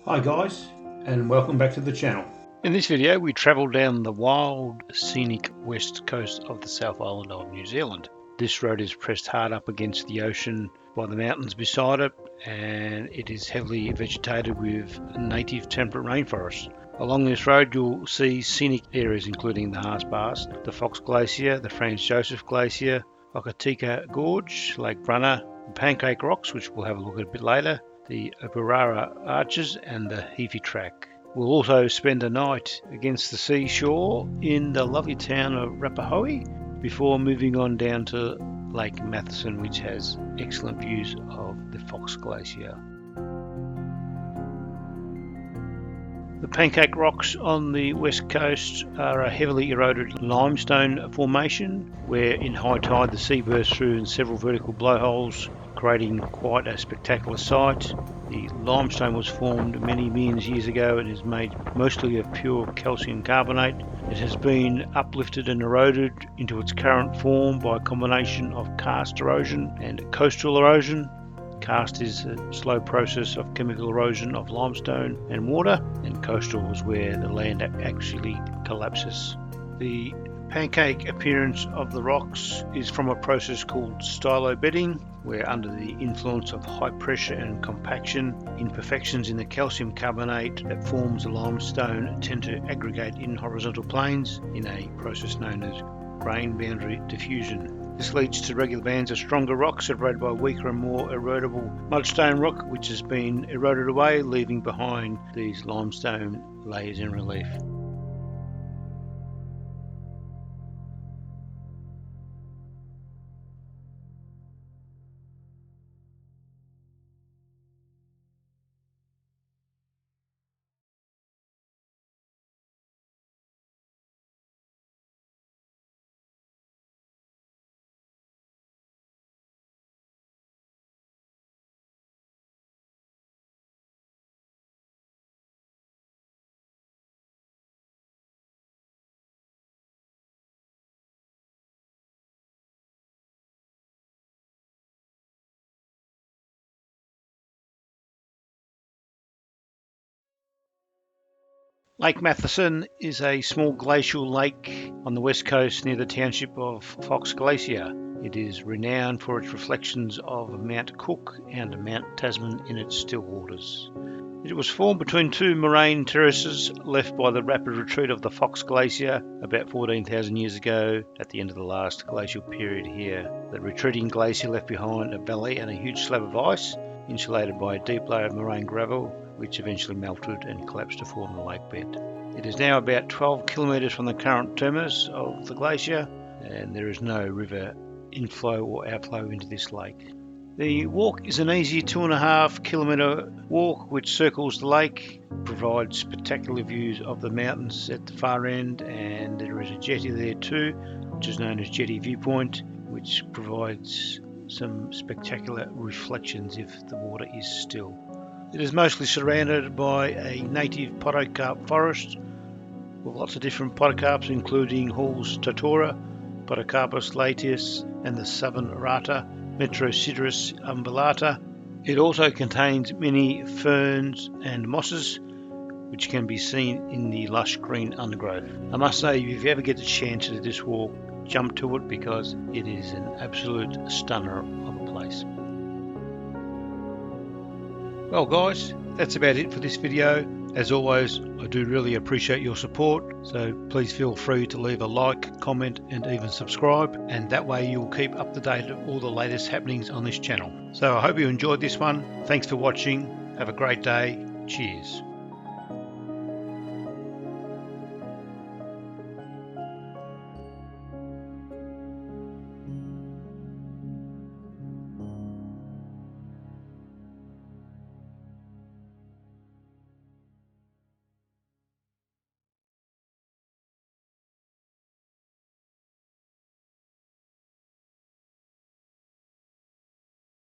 Hi guys, and welcome back to the channel. In this video we travel down the wild, scenic west coast of the South Island of New Zealand. This road is pressed hard up against the ocean by the mountains beside it, and it is heavily vegetated with native temperate rainforests. Along this road you'll see scenic areas including the Haas-Pass, the Fox Glacier, the Franz Josef Glacier, Okatika Gorge, Lake Brunner, the Pancake Rocks, which we'll have a look at a bit later, the Oburara Arches and the Heaphy Track. We'll also spend a night against the seashore in the lovely town of Rapahoe before moving on down to Lake Matheson, which has excellent views of the Fox Glacier. The Pancake Rocks on the west coast are a heavily eroded limestone formation where in high tide the sea bursts through in several vertical blowholes, creating quite a spectacular sight. The limestone was formed many millions of years ago and is made mostly of pure calcium carbonate. It has been uplifted and eroded into its current form by a combination of karst erosion and coastal erosion. Karst is a slow process of chemical erosion of limestone and water, and coastal is where the land actually collapses. The pancake appearance of the rocks is from a process called stylobedding, where under the influence of high pressure and compaction, imperfections in the calcium carbonate that forms the limestone tend to aggregate in horizontal planes in a process known as grain boundary diffusion. This leads to regular bands of stronger rock separated by weaker and more erodible mudstone rock, which has been eroded away, leaving behind these limestone layers in relief. Lake Matheson is a small glacial lake on the west coast near the township of Fox Glacier. It is renowned for its reflections of Mount Cook and Mount Tasman in its still waters. It was formed between two moraine terraces left by the rapid retreat of the Fox Glacier about 14,000 years ago at the end of the last glacial period here. The retreating glacier left behind a valley and a huge slab of ice, insulated by a deep layer of moraine gravel, which eventually melted and collapsed to form the lake bed. It is now about 12 kilometres from the current terminus of the glacier, and there is no river inflow or outflow into this lake. The walk is an easy 2.5 kilometre walk which circles the lake, provides spectacular views of the mountains at the far end, and there is a jetty there too, which is known as Jetty Viewpoint, which provides some spectacular reflections if the water is still. It is mostly surrounded by a native podocarp forest with lots of different podocarps, including Hall's Totora, Podocarpus latius, and the southern rata, Metrosideros umbellata. It also contains many ferns and mosses, which can be seen in the lush green undergrowth. I must say, if you ever get the chance to do this walk, jump to it because it is an absolute stunner of a place. Well guys, that's about it for this video. As always, I do really appreciate your support, so please feel free to leave a like, comment and even subscribe, and that way you'll keep up to date of all the latest happenings on this channel. So I hope you enjoyed this one. Thanks for watching. Have a great day. Cheers.